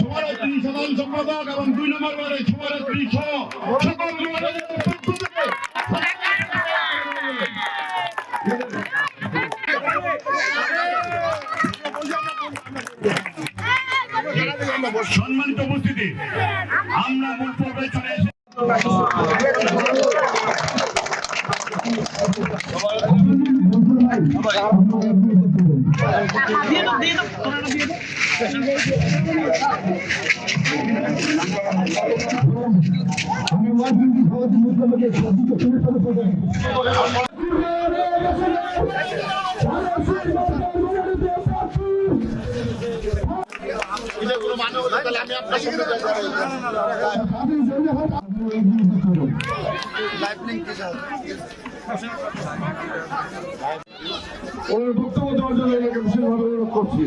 শোভাযাত্রী সাধারণ সম্পাদক এবং 2 নম্বর ওয়ার্ডের শোভাযাত্রী সহ সকল সম্মানিত উপস্থিতি, আমরা মূল পর্বে চলে এসেছি। বক্তব্য দেওয়ার জন্য বিশেষভাবে অনুরোধ করছি।